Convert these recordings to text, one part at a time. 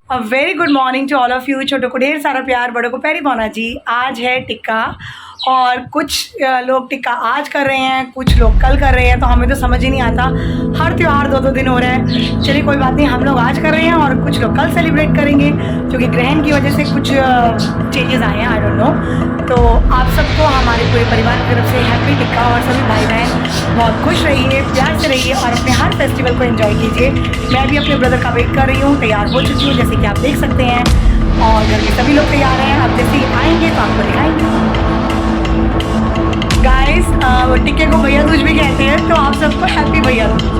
A very good morning to all of you. छोटों को ढेर सारा प्यार, बड़ों को प्यारी भावना जी। आज है टिक्का और कुछ लोग टिक्का आज कर रहे हैं, कुछ लोग कल कर रहे हैं, तो हमें तो समझ ही नहीं आता। हर त्यौहार दो दो दिन हो रहा है। चलिए कोई बात नहीं, हम लोग आज कर रहे हैं और कुछ लोग कल सेलिब्रेट करेंगे, क्योंकि ग्रहण की वजह से कुछ चेंजेस आए हैं, आई डोंट नो। तो आप सबको हमारे पूरे परिवार की तरफ से हैप्पी टिक्का। और सभी भाई बहन बहुत खुश रहिए, प्यार से रहिए और अपने हर फेस्टिवल को एंजॉय कीजिए। मैं भी अपने ब्रदर का वेट कर रही हूँ, तैयार हो चुकी हूँ जैसे कि आप देख सकते हैं, और घर के सभी लोग तैयार हैं। अब जैसे ही आएंगे तो आपको दिखाएंगे। गाइस टिक्के को भैया दूज भी कहते हैं, तो आप सबको हैप्पी भैया दूज।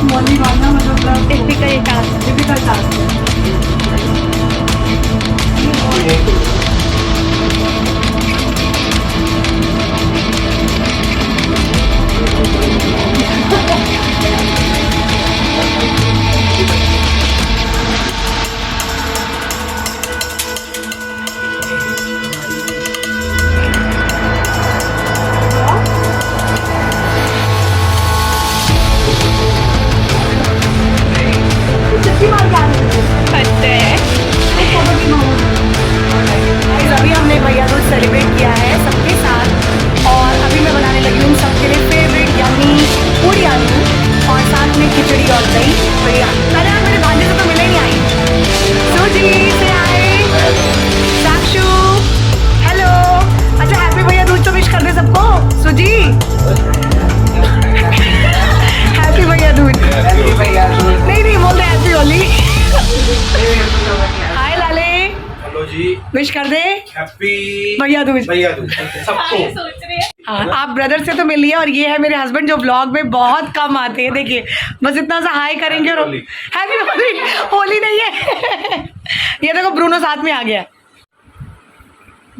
मॉर्निंग वाला मतलब टिपिकल टास्क है। अभी हमने भैया दूज सेलिब्रेट किया है सबके साथ, और अभी मैं बनाने लगी हूँ सबके लिए फेवरेट यम्मी पूरी आलू और साथ में खिचड़ी और दही। बढ़िया। अरे यार मेरे भांजे से तो मिले नहीं आई। सुजी से आए, साक्षु हेलो। अच्छा हैप्पी भैया दूज तो विश कर दे सबको। सुजी हैप्पी भैया दूज। नहीं बोल रहे हैप्पी होली। हाय लाले, हेलो जी, विश कर दे हैप्पी भैया दूज सबको। हाँ, आप ब्रदर से तो मिलिए। और ये है मेरे हस्बैंड जो ब्लॉग में बहुत कम आते हैं। देखिए बस इतना सा हाई करेंगे और हैप्पी होली। होली नहीं है ये देखो ब्रूनो साथ में आ गया।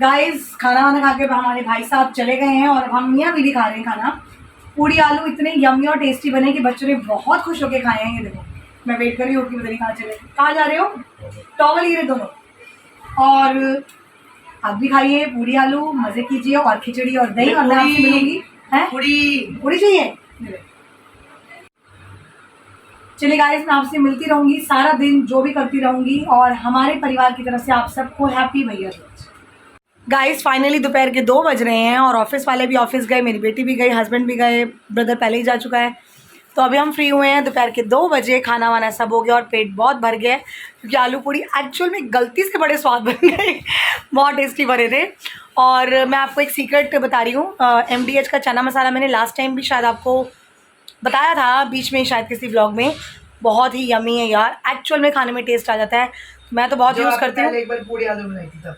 गाइस खाना वाना खा के हमारे भाई साहब चले गए हैं और अब हम मियाँ बीवी खा रहे हैं खाना। पूरी आलू इतने यम्मी और टेस्टी बने कि बच्चों ने बहुत खुश होके खाए हैं। ये देखो मैं वेट कर रही हूँ कि पता नहीं कहाँ चले, कहाँ जा रहे हो। टॉवल ये दोनों। और आप भी खाइए पूरी आलू, मजे कीजिए और खिचड़ी और दही। और मैं आपसे मिलूंगी। हैं पूरी चाहिए। चलिए गाइस मैं आपसे मिलती रहूंगी सारा दिन, जो भी करती रहूंगी। और हमारे परिवार की तरफ से आप सबको हैप्पी भैया दूज। गाइस फाइनली दोपहर के 2 बज रहे हैं और ऑफिस वाले भी ऑफिस गए, मेरी बेटी भी गई, हस्बैंड भी गए, ब्रदर पहले ही जा चुका है। तो अभी हम फ्री हुए हैं। दोपहर के 2 बजे खाना वाना सब हो गया और पेट बहुत भर गया, क्योंकि आलू पूरी एक्चुअल में गलती से बड़े स्वाद बन गए। बहुत टेस्टी बने थे। और मैं आपको एक सीक्रेट बता रही हूँ, MDH का चना मसाला मैंने लास्ट टाइम भी शायद आपको बताया था, बीच में शायद किसी व्लॉग में। बहुत ही यमी है यार, एक्चुअल में खाने में टेस्ट आ जाता है। मैं तो बहुत यूज़ करती हूँ। एक बार पूरी आलू बनाई थी तब।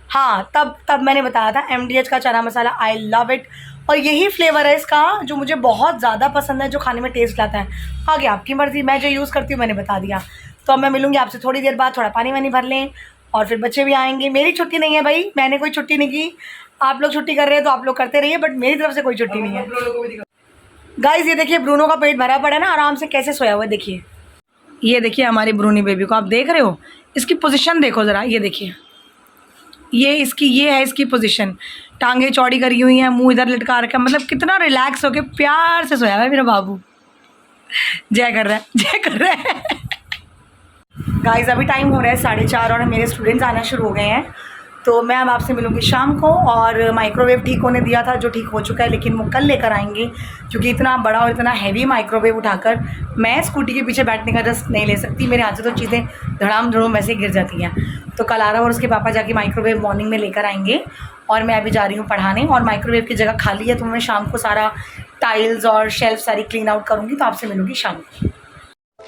हाँ तब मैंने बताया था MDH का चना मसाला, आई लव इट। और यही फ्लेवर है इसका जो मुझे बहुत ज़्यादा पसंद है, जो खाने में टेस्ट लाता है। आगे आपकी मर्ज़ी, मैं जो यूज़ करती हूँ मैंने बता दिया। तो अब मैं मिलूँगी आपसे थोड़ी देर बाद, थोड़ा पानी वानी भर लें और फिर बच्चे भी आएंगे। मेरी छुट्टी नहीं है भाई, मैंने कोई छुट्टी नहीं की। आप लोग छुट्टी कर रहे हैं तो आप लोग करते रहिए, बट मेरी तरफ से कोई छुट्टी नहीं है। गाइस ये देखिए ब्रूनो का पेट भरा पड़ा है ना, आराम से कैसे सोया हुआ है। देखिए ये देखिए हमारी ब्रूनी बेबी को, आप देख रहे हो इसकी पोजीशन देखो ज़रा। ये देखिए ये है इसकी पोजीशन, टांगे चौड़ी करी हुई हैं, मुंह इधर लटका रखा है, मतलब कितना रिलैक्स होके प्यार से सोया है मेरा बाबू। जय कर रहा है गाइस अभी टाइम हो रहा है 4:30 और मेरे स्टूडेंट्स आना शुरू हो गए हैं। तो मैं अब आपसे मिलूँगी शाम को। और माइक्रोवेव ठीक होने दिया था, जो ठीक हो चुका है, लेकिन वो कल लेकर आएंगे, क्योंकि इतना बड़ा और इतना हैवी माइक्रोवेव उठाकर मैं स्कूटी के पीछे बैठने का रिस्क नहीं ले सकती। मेरे हाथ से तो चीज़ें धड़ाम धड़ूम वैसे गिर जाती हैं। तो कल आरव और उसके पापा जाके माइक्रोवेव मॉर्निंग में लेकर आएंगे और मैं अभी जा रही हूँ पढ़ाने। और माइक्रोवेव की जगह खाली है, तो मैं शाम को सारा टाइल्स और शेल्फ सारी क्लीन आउट करूँगी। तो आपसे मिलूँगी शाम को।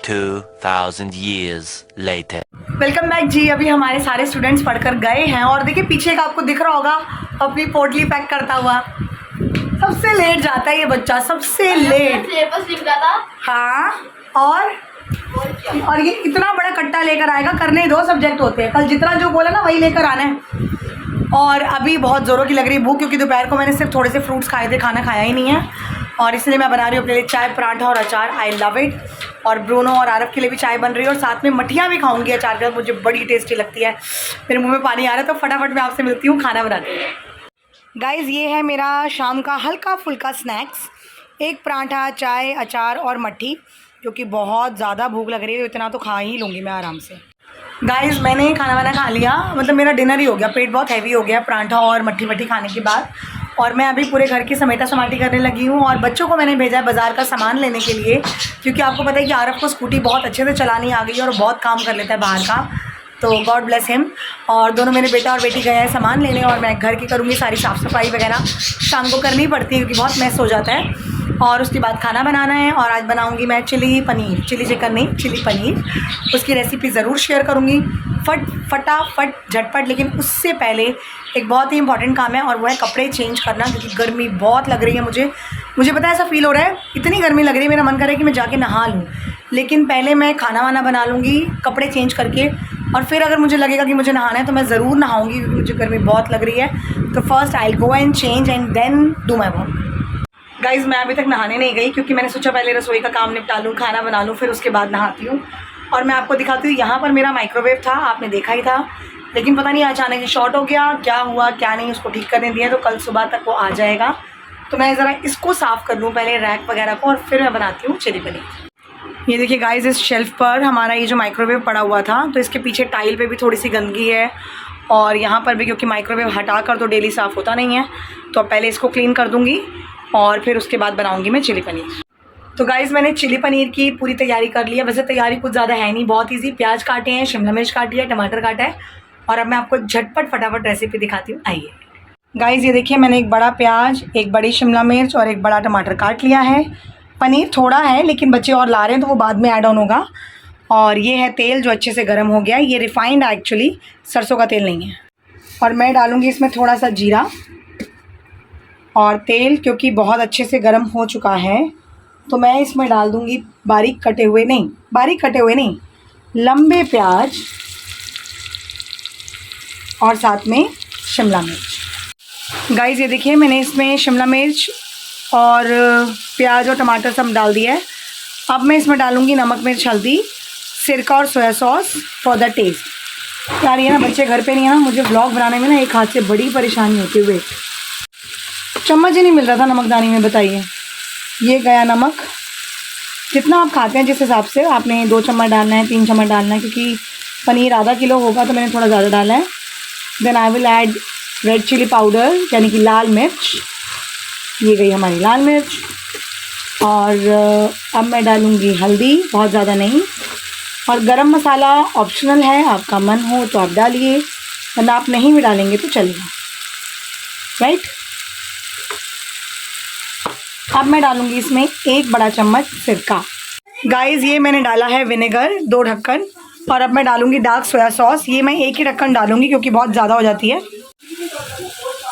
2000 years later. वेलकम बैक जी। अभी हमारे सारे स्टूडेंट्स पढ़कर गए हैं और देखिए पीछे का आपको दिख रहा होगा अपनी पोटली पैक करता हुआ। सबसे लेट जाता है ये बच्चा, सबसे लेट। सिलेबस लिख रहा था। हाँ और ये इतना बड़ा कट्टा लेकर आएगा, करने ही 2 सब्जेक्ट होते हैं, कल जितना जो बोला ना वही लेकर आना है। और अभी बहुत ज़ोरों की लग रही भूख, क्योंकि दोपहर को मैंने सिर्फ थोड़े से फ्रूट्स खाए थे, खाना खाया ही नहीं है। और इसलिए मैं बना रही हूँ अपने लिए चाय, पराठा और अचार। I love it. और ब्रूनो और आरव के लिए भी चाय बन रही है और साथ में मठिया भी खाऊंगी अचार के साथ, मुझे बड़ी टेस्टी लगती है। मेरे मुंह में पानी आ रहा है, तो फटाफट मैं आपसे मिलती हूँ खाना बनाते हुए। गाइज़ ये है मेरा शाम का हल्का फुल्का स्नैक्स, एक पराठा, चाय, अचार और मट्ठी, क्योंकि बहुत ज़्यादा भूख लग रही है तो इतना तो खा ही लूँगी मैं आराम से। गाइज़ मैंने खाना वाना खा लिया, मतलब मेरा डिनर ही हो गया, पेट बहुत हैवी हो गया पराठा और मट्ठी वट्ठी खाने के बाद। और मैं अभी पूरे घर की समेटा समाटी करने लगी हूँ और बच्चों को मैंने भेजा है बाज़ार का सामान लेने के लिए, क्योंकि आपको पता है कि आरव को स्कूटी बहुत अच्छे से चलानी आ गई है और बहुत काम कर लेता है बाहर का, तो गॉड ब्लेस हिम। और दोनों मेरे बेटा और बेटी गए हैं सामान लेने और मैं घर की करूँगी सारी साफ़ सफाई वगैरह, शाम को करनी पड़ती है क्योंकि बहुत मैस हो जाता है। और उसके बाद खाना बनाना है और आज बनाऊंगी मैं चिली पनीर, चिली चिकन नहीं, चिली पनीर। उसकी रेसिपी ज़रूर शेयर करूँगी फटाफट झटपट। लेकिन उससे पहले एक बहुत ही इंपॉर्टेंट काम है और वो है कपड़े चेंज करना, क्योंकि गर्मी बहुत लग रही है मुझे पता है, ऐसा फील हो रहा है, इतनी गर्मी लग रही है, मेरा मन कर रहा है कि मैं जाके नहा लूँ। लेकिन पहले मैं खाना वाना बना लूँगी कपड़े चेंज करके, और फिर अगर मुझे लगेगा कि मुझे नहाना है तो मैं ज़रूर नहाऊँगी, क्योंकि मुझे गर्मी बहुत लग रही है। तो first I will go and change and then do my work. Guys मैं अभी तक नहाने नहीं गई क्योंकि मैंने सोचा पहले रसोई का काम निपटा लूँ, खाना बना लूँ, फिर उसके बाद नहाती हूँ। और मैं आपको दिखाती हूँ, यहाँ पर मेरा माइक्रोवेव था, आपने देखा ही था, लेकिन पता नहीं अचानक ही शॉर्ट हो गया, क्या हुआ क्या नहीं, उसको ठीक करने दिया, तो कल सुबह तक वो आ जाएगा। तो मैं ज़रा इसको साफ़ कर लूँ पहले, रैक वगैरह को, और फिर मैं बनाती हूँ चिली पनीर। ये देखिए गाइज़, इस शेल्फ़ पर हमारा ये जो माइक्रोवेव पड़ा हुआ था, तो इसके पीछे टाइल पे भी थोड़ी सी गंदगी है और यहाँ पर भी, क्योंकि माइक्रोवेव हटा कर तो डेली साफ़ होता नहीं है, तो पहले इसको क्लीन कर दूँगी और फिर उसके बाद बनाऊँगी मैं चिली पनीर। तो गाइज़ मैंने चिली पनीर की पूरी तैयारी कर ली है। वैसे तैयारी कुछ ज़्यादा है नहीं, बहुत ईजी। प्याज काटे हैं, शिमला मिर्च काटी है, टमाटर काटा है, और अब मैं आपको झटपट फटाफट रेसिपी दिखाती हूँ, आइए। गाइज़ ये देखिए, मैंने एक बड़ा प्याज, एक बड़ी शिमला मिर्च और एक बड़ा टमाटर काट लिया है। पनीर थोड़ा है लेकिन बच्चे और ला रहे हैं तो वो बाद में ऐड ऑन होगा। और ये है तेल जो अच्छे से गर्म हो गया है, ये रिफाइंड है एक्चुअली, सरसों का तेल नहीं है। और मैं डालूँगी इसमें थोड़ा सा जीरा और तेल, क्योंकि बहुत अच्छे से गर्म हो चुका है तो मैं इसमें डाल दूँगी बारीक कटे हुए नहीं, लंबे प्याज और साथ में शिमला मिर्च। गाइज़ ये देखिए, मैंने इसमें शिमला मिर्च और प्याज और टमाटर सब डाल दिया है। अब मैं इसमें डालूँगी नमक, मिर्च, हल्दी, सिरका और soya sauce for the taste. यार ये ना बच्चे घर पे नहीं है ना, मुझे व्लॉग बनाने में ना एक हाथ से बड़ी परेशानी होती है। चम्मच ही नहीं मिल रहा था नमकदानी में, बताइए। ये गया नमक, जितना आप खाते हैं जिस हिसाब से, आपने 2 चम्मच डालना है, 3 चम्मच डालना है, क्योंकि पनीर आधा किलो होगा तो मैंने थोड़ा ज़्यादा डाला है। Then I will add red chilli powder, यानी कि लाल मिर्च। ये गई हमारी लाल मिर्च। और अब मैं डालूँगी हल्दी, बहुत ज़्यादा नहीं। और गरम मसाला ऑप्शनल है, आपका मन हो तो आप डालिए, वरना आप नहीं भी डालेंगे तो चलेगा, राइट। अब मैं डालूँगी इसमें 1 बड़ा चम्मच सिरका। गाइज़ ये मैंने डाला है विनेगर, 2 ढक्कन। और अब मैं डालूँगी डार्क सोया सॉस, ये मैं 1 ही ढक्कन डालूँगी क्योंकि बहुत ज़्यादा हो जाती है।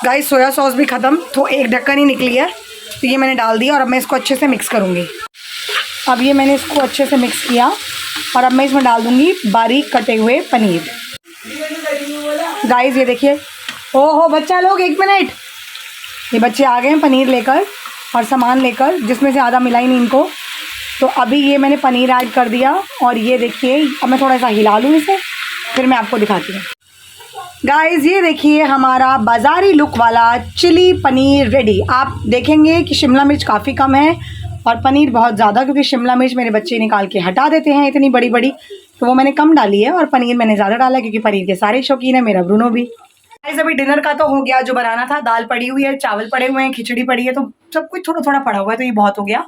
गाइज़ सोया सॉस भी ख़त्म, तो 1 ढक्कन ही निकली है, तो ये मैंने डाल दिया। और अब मैं इसको अच्छे से मिक्स करूँगी। अब ये मैंने इसको अच्छे से मिक्स किया और अब मैं इसमें डाल दूँगी बारीक कटे हुए पनीर। गाइज़ ये देखिए, ओहो बच्चा लोग 1 मिनट, ये बच्चे आ गए हैं पनीर लेकर और सामान लेकर, जिसमें से आधा मिला ही नहीं इनको। तो अभी ये मैंने पनीर ऐड कर दिया और ये देखिए, अब मैं थोड़ा सा हिला लूँ इसे, फिर मैं आपको दिखाती हूँ। गाइज़ ये देखिए हमारा बाज़ारी लुक वाला चिली पनीर रेडी। आप देखेंगे कि शिमला मिर्च काफ़ी कम है और पनीर बहुत ज़्यादा, क्योंकि शिमला मिर्च मेरे बच्चे निकाल के हटा देते हैं इतनी बड़ी बड़ी, तो वो मैंने कम डाली है। और पनीर मैंने ज़्यादा डाला है क्योंकि पनीर के सारे शौकीन है, मेरा ब्रूनो भी। गाइस अभी डिनर का तो हो गया, जो बनाना था। दाल पड़ी हुई है, चावल पड़े हुए हैं, खिचड़ी पड़ी है, तो सब कुछ थोड़ा थोड़ा पड़ा हुआ है, तो ये बहुत हो गया।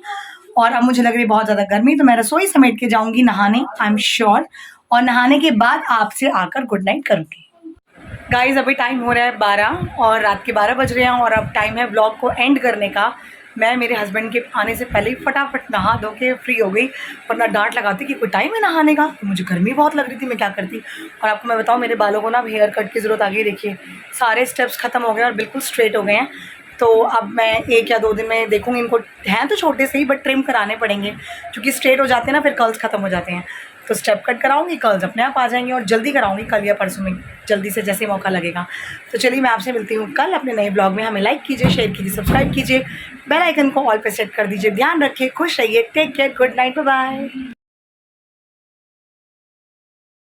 और अब मुझे लग रही है बहुत ज़्यादा गर्मी, तो मैं रसोई समेट के जाऊँगी नहाने, आई एम श्योर। और नहाने के बाद आपसे आकर गुड नाइट करूँगी। गाइज़ अभी टाइम हो रहा है 12 और रात के 12 बज रहे हैं और अब टाइम है ब्लॉग को एंड करने का। मैं मेरे हस्बैंड के आने से पहले ही फटाफट नहा धो के फ्री हो गई, वरना डांट लगाती कि कोई टाइम है नहाने का। तो मुझे गर्मी बहुत लग रही थी, मैं क्या करती। और आपको मैं बताऊँ, मेरे बालों को ना हेयर कट की ज़रूरत आ गई। देखिए सारे स्टेप्स ख़त्म हो गए और बिल्कुल स्ट्रेट हो गए हैं। तो अब मैं 1 या 2 दिन में देखूँगी, इनको हैं तो छोटे से ही बट ट्रिम कराने पड़ेंगे, क्योंकि स्ट्रेट हो जाते हैं ना फिर कर्ल्स ख़त्म हो जाते हैं। तो स्टेप कट कराऊंगी, कर्ल्स अपने आप आ जाएंगे, और जल्दी कराऊंगी, कल या परसों में, जल्दी से जैसे मौका लगेगा। तो चलिए मैं आपसे मिलती हूँ कल अपने नए ब्लॉग में। हमें लाइक कीजिए, शेयर कीजिए, सब्सक्राइब कीजिए, बेल आइकन को ऑल पे सेट कर दीजिए। ध्यान रखिए, खुश रहिए, take care, good night, bye bye.